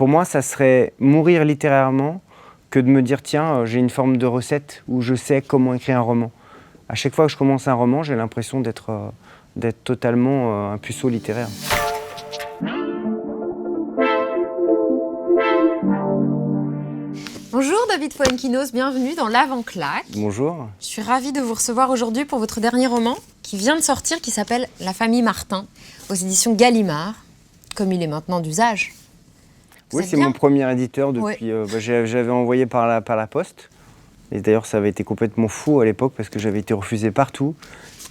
pour moi, ça serait mourir littérairement que de me dire, tiens, j'ai une forme de recette où je sais comment écrire un roman. À chaque fois que je commence un roman, j'ai l'impression d'être totalement un puceau littéraire. Bonjour David Fuenquinos, bienvenue dans l'Avant-Claque. Bonjour. Je suis ravie de vous recevoir aujourd'hui pour votre dernier roman qui vient de sortir, qui s'appelle La famille Martin, aux éditions Gallimard, comme il est maintenant d'usage. Oui, c'est mon premier éditeur depuis. Ouais. J'avais envoyé par la poste. Et d'ailleurs, ça avait été complètement fou à l'époque parce que j'avais été refusé partout.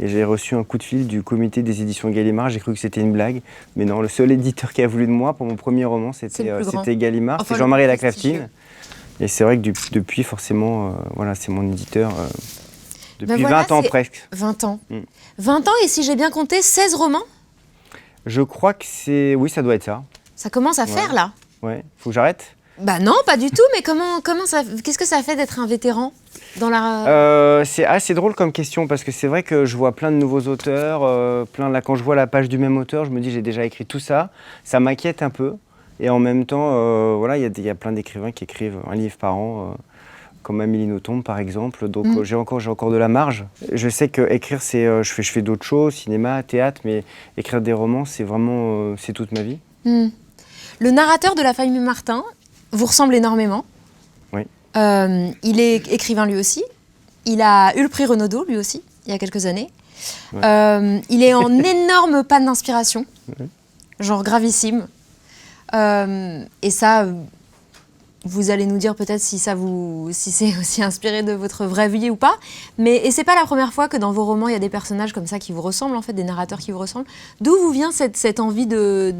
Et j'ai reçu un coup de fil du comité des éditions Gallimard. J'ai cru que c'était une blague. Mais non, le seul éditeur qui a voulu de moi pour mon premier roman, c'était Gallimard. Enfin, c'est Jean-Marie Laclaftine. Et c'est vrai que depuis, forcément, voilà, c'est mon éditeur depuis 20 ans presque. 20 ans. 20 ans, et si j'ai bien compté, 16 romans? Je crois que c'est... Oui, ça doit être ça. Ça commence à faire, là. Ouais. Faut que j'arrête? Bah non, pas du tout, mais comment ça... Qu'est-ce que ça fait d'être un vétéran dans la... C'est assez drôle comme question, parce que c'est vrai que je vois plein de nouveaux auteurs, quand je vois la page du même auteur, je me dis j'ai déjà écrit tout ça. Ça m'inquiète un peu. Et en même temps, voilà, il y a plein d'écrivains qui écrivent un livre par an, comme Amélie Nothomb par exemple. Donc j'ai encore de la marge. Je sais que écrire, je fais d'autres choses, cinéma, théâtre, mais écrire des romans, c'est vraiment c'est toute ma vie. Le narrateur de La famille Martin vous ressemble énormément. Oui. Il est écrivain lui aussi. Il a eu le prix Renaudot lui aussi, il y a quelques années. Ouais. Il est en énorme panne d'inspiration, genre gravissime. Et ça, vous allez nous dire peut-être si c'est aussi inspiré de votre vraie vie ou pas. Et c'est pas la première fois que dans vos romans, il y a des personnages comme ça qui vous ressemblent, en fait, des narrateurs qui vous ressemblent. D'où vous vient cette envie de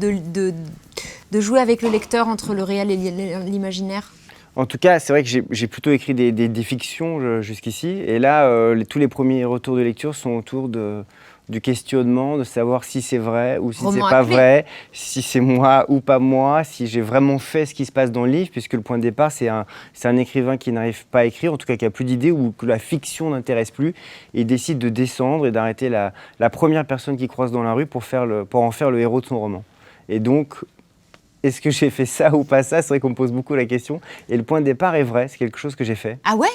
jouer avec le lecteur entre le réel et l'imaginaire? En tout cas, c'est vrai que j'ai plutôt écrit des fictions jusqu'ici. Et là, tous les premiers retours de lecture sont autour du questionnement, de savoir si c'est vrai ou si c'est pas vrai, si c'est moi ou pas moi, si j'ai vraiment fait ce qui se passe dans le livre, puisque le point de départ, c'est un écrivain qui n'arrive pas à écrire, en tout cas qui n'a plus d'idées ou que la fiction n'intéresse plus, et il décide de descendre et d'arrêter la première personne qu'il croise dans la rue pour en faire le héros de son roman. Et donc, est-ce que j'ai fait ça ou pas ça? C'est vrai qu'on me pose beaucoup la question. Et le point de départ est vrai, c'est quelque chose que j'ai fait. Ah ouais?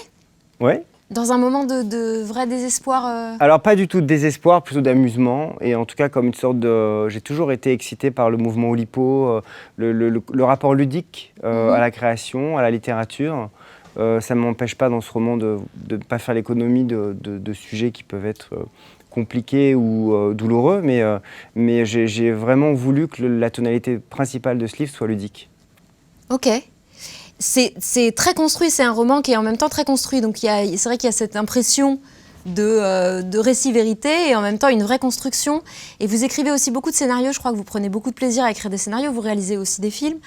Ouais. Dans un moment de vrai désespoir Alors pas du tout de désespoir, plutôt d'amusement. Et en tout cas comme une sorte de... J'ai toujours été excité par le mouvement Oulipo, le rapport ludique à la création, à la littérature. Ça ne m'empêche pas dans ce roman de ne pas faire l'économie de sujets qui peuvent être compliqués ou douloureux. Mais j'ai vraiment voulu que la tonalité principale de ce livre soit ludique. Ok. C'est très construit, c'est un roman qui est en même temps très construit, donc c'est vrai qu'il y a cette impression de récit-vérité et en même temps une vraie construction. Et vous écrivez aussi beaucoup de scénarios, je crois que vous prenez beaucoup de plaisir à écrire des scénarios, vous réalisez aussi des films.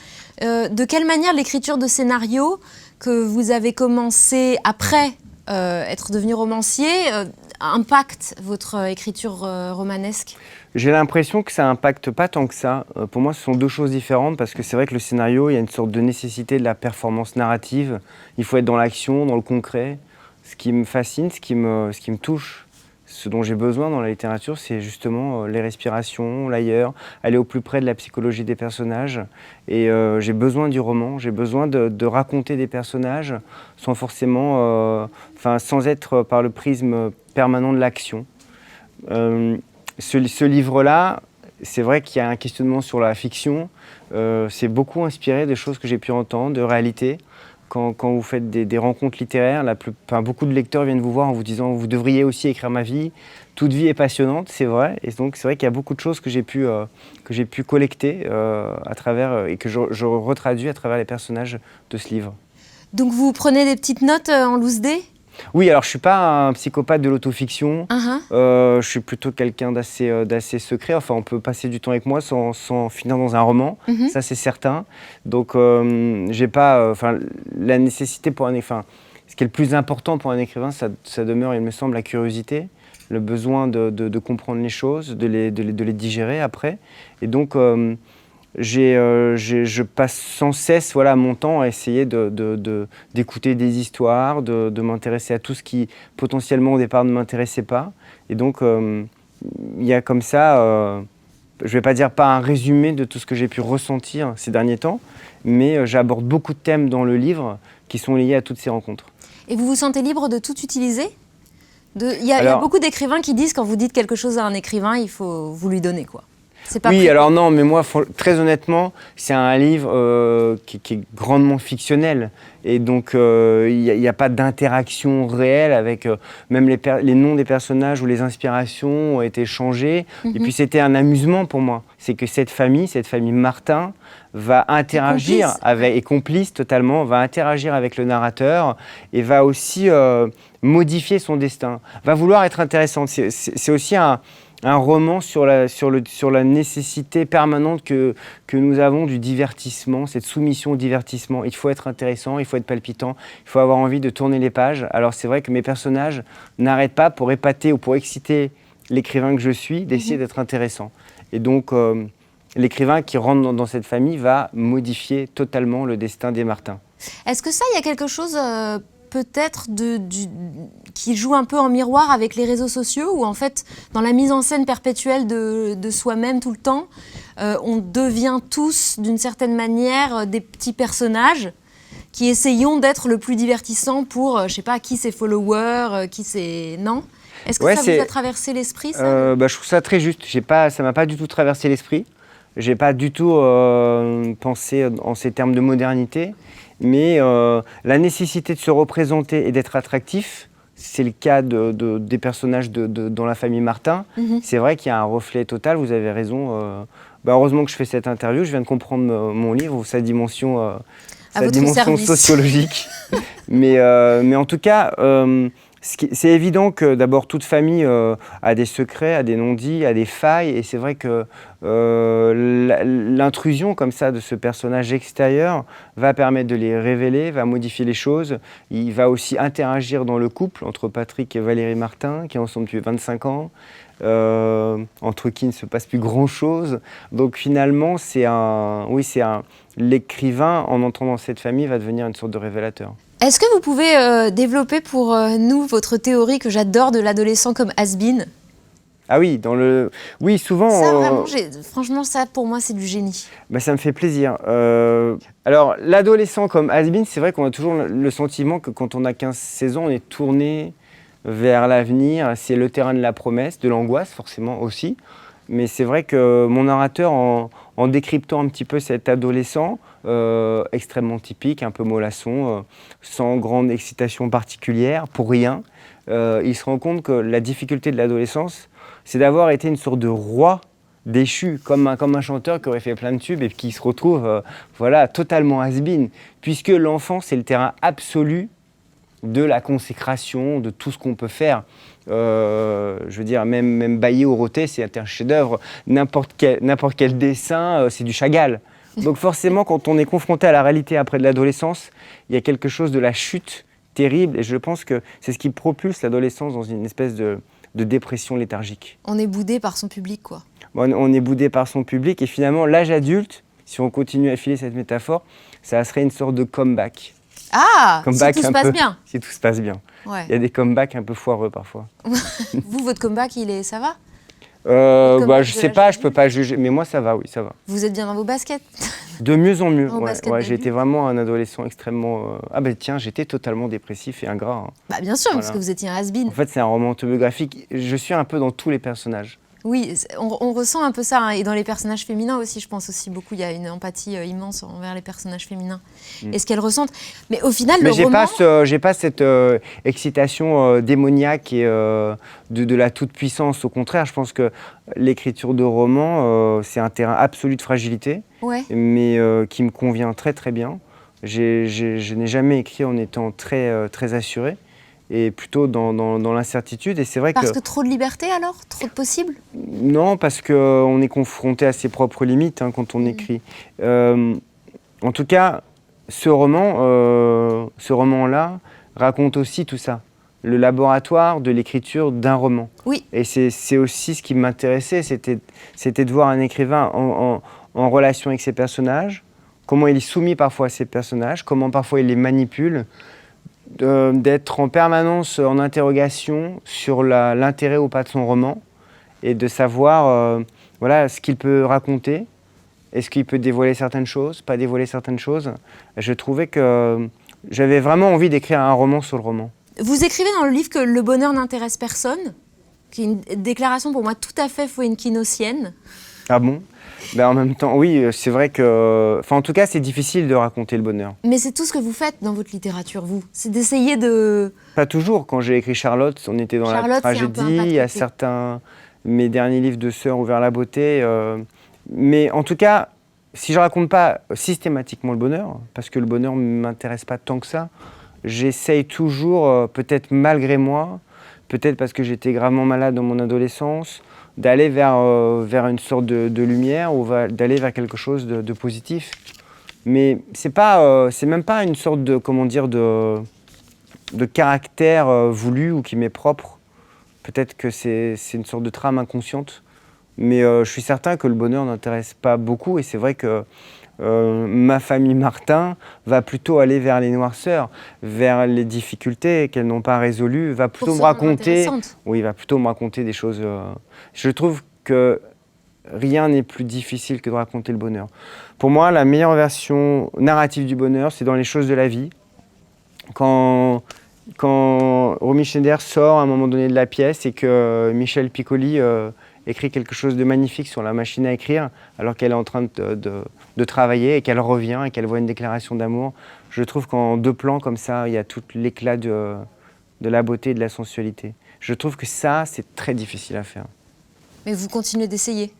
De quelle manière l'écriture de scénarios que vous avez commencé après être devenu romancier impacte votre écriture romanesque? J'ai l'impression que ça impacte pas tant que ça. Pour moi, ce sont deux choses différentes parce que c'est vrai que le scénario, il y a une sorte de nécessité de la performance narrative. Il faut être dans l'action, dans le concret. Ce qui me fascine, ce qui me touche, ce dont j'ai besoin dans la littérature, c'est justement les respirations, l'ailleurs, aller au plus près de la psychologie des personnages. Et j'ai besoin du roman, j'ai besoin de raconter des personnages sans forcément, sans être par le prisme permanent de l'action. Ce livre-là, c'est vrai qu'il y a un questionnement sur la fiction. C'est beaucoup inspiré des choses que j'ai pu entendre, de réalité. Quand vous faites des rencontres littéraires, beaucoup de lecteurs viennent vous voir en vous disant « vous devriez aussi écrire ma vie ». Toute vie est passionnante, c'est vrai. Et donc c'est vrai qu'il y a beaucoup de choses que j'ai pu collecter à travers, et que je retraduis à travers les personnages de ce livre. Donc vous prenez des petites notes en loose dé? Oui, alors je ne suis pas un psychopathe de l'autofiction. Je suis plutôt quelqu'un d'assez secret. Enfin, on peut passer du temps avec moi sans finir dans un roman. Ça, c'est certain. Donc, j'ai pas... la nécessité pour ce qui est le plus important pour un écrivain, ça demeure, il me semble, la curiosité, le besoin de comprendre les choses, de les digérer après. Et donc... je passe sans cesse mon temps à essayer d'écouter des histoires, de m'intéresser à tout ce qui potentiellement au départ ne m'intéressait pas. Et donc il y a comme ça je vais pas dire pas un résumé de tout ce que j'ai pu ressentir ces derniers temps, mais j'aborde beaucoup de thèmes dans le livre qui sont liés à toutes ces rencontres. Et vous vous sentez libre de tout utiliser ? Il y a beaucoup d'écrivains qui disent quand vous dites quelque chose à un écrivain, il faut vous lui donner quoi. C'est pas pris, alors non, mais moi, très honnêtement, c'est un livre qui est grandement fictionnel. Et donc, il n'y a pas d'interaction réelle avec... même les noms des personnages ou les inspirations ont été changés. Et puis, c'était un amusement pour moi. C'est que cette famille Martin, va interagir est complice totalement, va interagir avec le narrateur et va aussi modifier son destin. Va vouloir être intéressante. C'est aussi un roman sur la nécessité permanente que nous avons du divertissement, cette soumission au divertissement. Il faut être intéressant, il faut être palpitant, il faut avoir envie de tourner les pages. Alors c'est vrai que mes personnages n'arrêtent pas pour épater ou pour exciter l'écrivain que je suis, d'essayer d'être intéressant. Et donc l'écrivain qui rentre dans cette famille va modifier totalement le destin des Martin. Est-ce que ça, il y a quelque chose... peut-être qui joue un peu en miroir avec les réseaux sociaux, où en fait, dans la mise en scène perpétuelle de soi-même tout le temps, on devient tous, d'une certaine manière, des petits personnages qui essayons d'être le plus divertissant pour, je sais pas, qui c'est follower, qui c'est... Non ? Est-ce que ça vous a traversé l'esprit, ça ? Je trouve ça très juste. Ça m'a pas du tout traversé l'esprit. J'ai pas du tout pensé en ces termes de modernité. Mais la nécessité de se représenter et d'être attractif, c'est le cas des personnages dans la famille Martin. C'est vrai qu'il y a un reflet total, vous avez raison. Heureusement que je fais cette interview, je viens de comprendre mon livre, sa dimension sociologique. mais en tout cas, c'est évident que d'abord toute famille a des secrets, a des non-dits, a des failles, et c'est vrai que l'intrusion comme ça de ce personnage extérieur va permettre de les révéler, va modifier les choses. Il va aussi interagir dans le couple entre Patrick et Valérie Martin, qui est ensemble depuis 25 ans, entre qui il ne se passe plus grand-chose. Donc finalement, l'écrivain, en entrant dans cette famille, va devenir une sorte de révélateur. Est-ce que vous pouvez développer pour nous votre théorie que j'adore de l'adolescent comme has-been ? Ah oui, oui, souvent... Ça, vraiment, franchement, ça, pour moi, c'est du génie. Ça me fait plaisir. Alors, l'adolescent comme has-been, c'est vrai qu'on a toujours le sentiment que quand on a 15-16 ans, on est tourné vers l'avenir. C'est le terrain de la promesse, de l'angoisse, forcément, aussi. Mais c'est vrai que mon narrateur, en décryptant un petit peu cet adolescent, extrêmement typique, un peu mollasson, sans grande excitation particulière, pour rien, il se rend compte que la difficulté de l'adolescence, c'est d'avoir été une sorte de roi déchu, comme un chanteur qui aurait fait plein de tubes et qui se retrouve totalement has-been, puisque l'enfant, c'est le terrain absolu de la consécration, de tout ce qu'on peut faire. Je veux dire, même Bailly au Roté, c'est un chef-d'œuvre. N'importe quel dessin, c'est du Chagall. Donc forcément, quand on est confronté à la réalité après de l'adolescence, il y a quelque chose de la chute terrible. Et je pense que c'est ce qui propulse l'adolescence dans une espèce de dépression léthargique. On est boudé par son public, quoi. On est boudé par son public. Et finalement, l'âge adulte, si on continue à filer cette métaphore, ça serait une sorte de comeback. Ah, comeback si tout se passe bien. Si tout se passe bien. Ouais. Il y a des comebacks un peu foireux parfois. Vous, votre comeback, ça va ? Je sais pas, je peux pas juger, mais moi ça va, oui, ça va. Vous êtes bien dans vos baskets ? De mieux en mieux, j'ai été vraiment un adolescent extrêmement... j'étais totalement dépressif et ingrat. Hein. Bien sûr, parce que vous étiez un has-been. En fait, c'est un roman autobiographique, je suis un peu dans tous les personnages. Oui, on ressent un peu ça, hein. Et dans les personnages féminins aussi, je pense aussi beaucoup, il y a une empathie immense envers les personnages féminins et ce qu'elles ressentent. Mais au final, le roman... j'ai pas cette excitation démoniaque et de la toute-puissance. Au contraire, je pense que l'écriture de roman, c'est un terrain absolu de fragilité, mais qui me convient très très bien. Je n'ai jamais écrit en étant très, très assuré. Et plutôt dans l'incertitude. Et c'est vrai parce que trop de liberté alors ? Trop de possible ? Non, parce qu'on est confronté à ses propres limites quand on écrit. En tout cas, ce roman-là raconte aussi tout ça. Le laboratoire de l'écriture d'un roman. Oui. Et c'est aussi ce qui m'intéressait, c'était de voir un écrivain en relation avec ses personnages, comment il est soumis parfois à ses personnages, comment parfois il les manipule, d'être en permanence en interrogation sur l'intérêt ou pas de son roman et de savoir voilà, ce qu'il peut raconter. Est-ce qu'il peut dévoiler certaines choses, pas dévoiler certaines choses? Je trouvais que j'avais vraiment envie d'écrire un roman sur le roman. Vous écrivez dans le livre que le bonheur n'intéresse personne, qui est une déclaration pour moi tout à fait fouinquinocienne. Ah bon? En même temps, oui, c'est vrai que... Enfin, en tout cas, c'est difficile de raconter le bonheur. Mais c'est tout ce que vous faites dans votre littérature, vous. C'est d'essayer de... Pas toujours. Quand j'ai écrit Charlotte, on était dans la tragédie. Il y a certains... Mes derniers livres de sœurs ou vers la beauté. Mais en tout cas, si je raconte pas systématiquement le bonheur, parce que le bonheur ne m'intéresse pas tant que ça, j'essaye toujours, peut-être malgré moi, peut-être parce que j'étais gravement malade dans mon adolescence, d'aller vers une sorte de lumière ou d'aller vers quelque chose de positif. Mais c'est même pas une sorte de, comment dire, de caractère voulu ou qui m'est propre. Peut-être que c'est une sorte de trame inconsciente. Mais je suis certain que le bonheur n'intéresse pas beaucoup. Et c'est vrai que ma famille Martin va plutôt aller vers les noirceurs, vers les difficultés qu'elles n'ont pas résolues, va plutôt me raconter des choses. Je trouve que rien n'est plus difficile que de raconter le bonheur. Pour moi, la meilleure version narrative du bonheur, c'est dans les choses de la vie. Quand Romy Schneider sort à un moment donné de la pièce et que Michel Piccoli écrit quelque chose de magnifique sur la machine à écrire, alors qu'elle est en train de travailler et qu'elle revient et qu'elle voit une déclaration d'amour. Je trouve qu'en 2 plans comme ça, il y a tout l'éclat de la beauté et de la sensualité. Je trouve que ça, c'est très difficile à faire. Mais vous continuez d'essayer.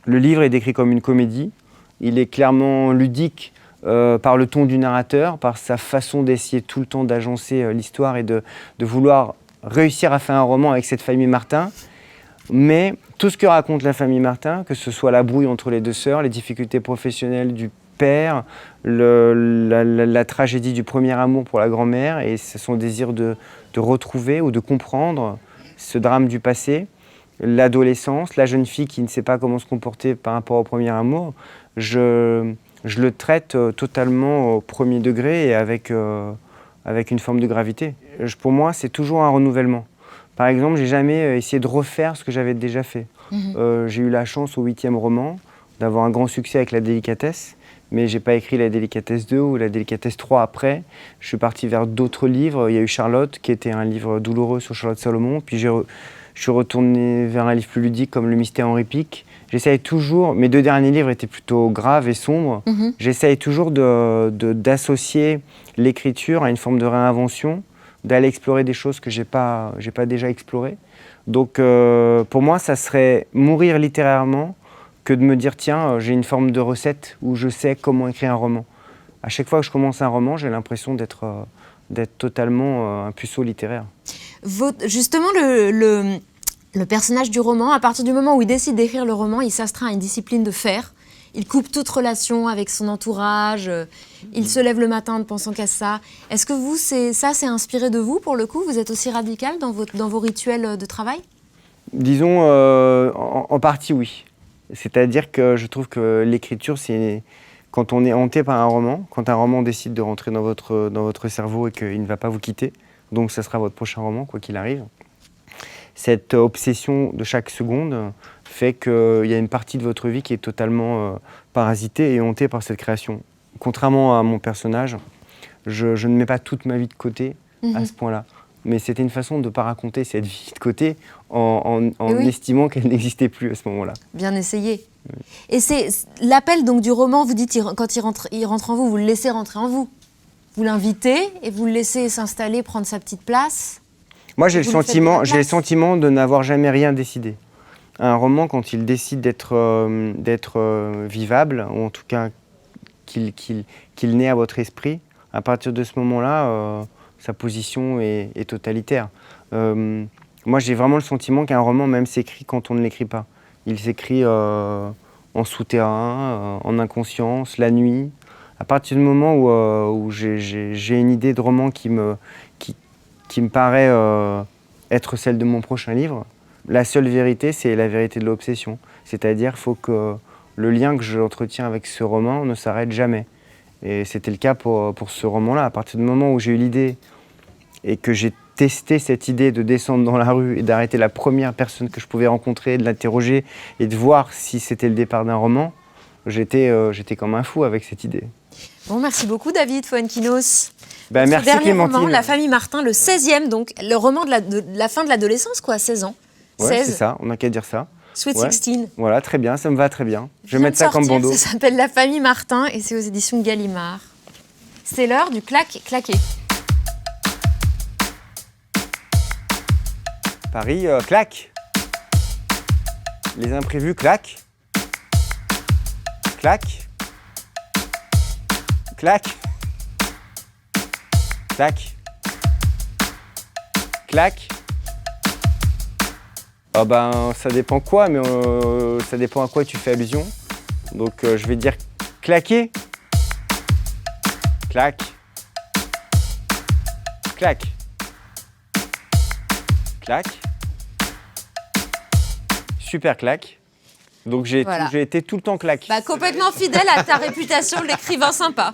Le livre est décrit comme une comédie. Il est clairement ludique par le ton du narrateur, par sa façon d'essayer tout le temps d'agencer l'histoire et de vouloir réussir à faire un roman avec cette famille Martin. Mais tout ce que raconte la famille Martin, que ce soit la brouille entre les 2 sœurs, les difficultés professionnelles du père, la tragédie du premier amour pour la grand-mère et son désir de retrouver ou de comprendre ce drame du passé, l'adolescence, la jeune fille qui ne sait pas comment se comporter par rapport au premier amour, je le traite totalement au premier degré et avec une forme de gravité. Pour moi, c'est toujours un renouvellement. Par exemple, j'ai jamais essayé de refaire ce que j'avais déjà fait. J'ai eu la chance au 8e roman d'avoir un grand succès avec La Délicatesse, mais j'ai pas écrit La Délicatesse 2 ou La Délicatesse 3 après. Je suis parti vers d'autres livres. Il y a eu Charlotte, qui était un livre douloureux sur Charlotte Salomon. Puis je suis retourné vers un livre plus ludique comme Le Mystère Henri Pic. J'essaye toujours, mes 2 derniers livres étaient plutôt graves et sombres. J'essaye toujours d'associer l'écriture à une forme de réinvention, d'aller explorer des choses que j'ai pas déjà explorées. Donc pour moi, ça serait mourir littérairement que de me dire tiens, j'ai une forme de recette où je sais comment écrire un roman. À chaque fois que je commence un roman, j'ai l'impression d'être totalement un puceau littéraire. Justement, le personnage du roman, à partir du moment où il décide d'écrire le roman, il s'astreint à une discipline de fer. Il coupe toute relation avec son entourage, il se lève le matin en pensant qu'à ça. Est-ce que vous, c'est inspiré de vous, pour le coup? Vous êtes aussi radical dans vos rituels de travail? Disons, en partie, oui. C'est-à-dire que je trouve que l'écriture, c'est quand on est hanté par un roman, quand un roman décide de rentrer dans votre cerveau et qu'il ne va pas vous quitter, donc ça sera votre prochain roman, quoi qu'il arrive. Cette obsession de chaque seconde fait qu'il y a une partie de votre vie qui est totalement parasitée et hantée par cette création. Contrairement à mon personnage, je ne mets pas toute ma vie de côté à ce point-là. Mais c'était une façon de ne pas raconter cette vie de côté en estimant qu'elle n'existait plus à ce moment-là. Bien essayé. Oui. Et c'est l'appel donc du roman, vous dites, quand il rentre en vous, vous le laissez rentrer en vous. Vous l'invitez et vous le laissez s'installer, prendre sa petite place. Moi, j'ai le sentiment de n'avoir jamais rien décidé. Un roman, quand il décide d'être vivable, ou en tout cas qu'il naît à votre esprit, à partir de ce moment-là, sa position est totalitaire. Moi, j'ai vraiment le sentiment qu'un roman même s'écrit quand on ne l'écrit pas. Il s'écrit en souterrain, en inconscience, la nuit. À partir du moment où j'ai une idée de roman qui me paraît être celle de mon prochain livre, la seule vérité, c'est la vérité de l'obsession. C'est-à-dire qu'il faut que le lien que j'entretiens avec ce roman ne s'arrête jamais. Et c'était le cas pour ce roman-là. À partir du moment où j'ai eu l'idée et que j'ai testé cette idée de descendre dans la rue et d'arrêter la première personne que je pouvais rencontrer, de l'interroger et de voir si c'était le départ d'un roman, j'étais comme un fou avec cette idée. Bon, merci beaucoup David Fuenquinos. Merci dernier Clémentine. roman, La famille Martin, le 16e, donc le roman de la fin de l'adolescence, quoi, 16 ans. Ouais, 16. c'est ça, on n'a qu'à dire ça. Sweet Ouais. 16. Voilà, très bien, ça me va très bien. Je vais mettre ça comme bandeau. Ça s'appelle La famille Martin et c'est aux éditions Gallimard. C'est l'heure du claqué. Paris claque. Les imprévus claquent. Claque. Claque. Claque. Claque. Ah ben, ça dépend quoi, mais ça dépend à quoi tu fais allusion. Donc je vais dire claquer. Claque. Claque. Claque. Super claque. Donc j'ai été tout le temps claque. Complètement fidèle à ta réputation de l'écrivain sympa.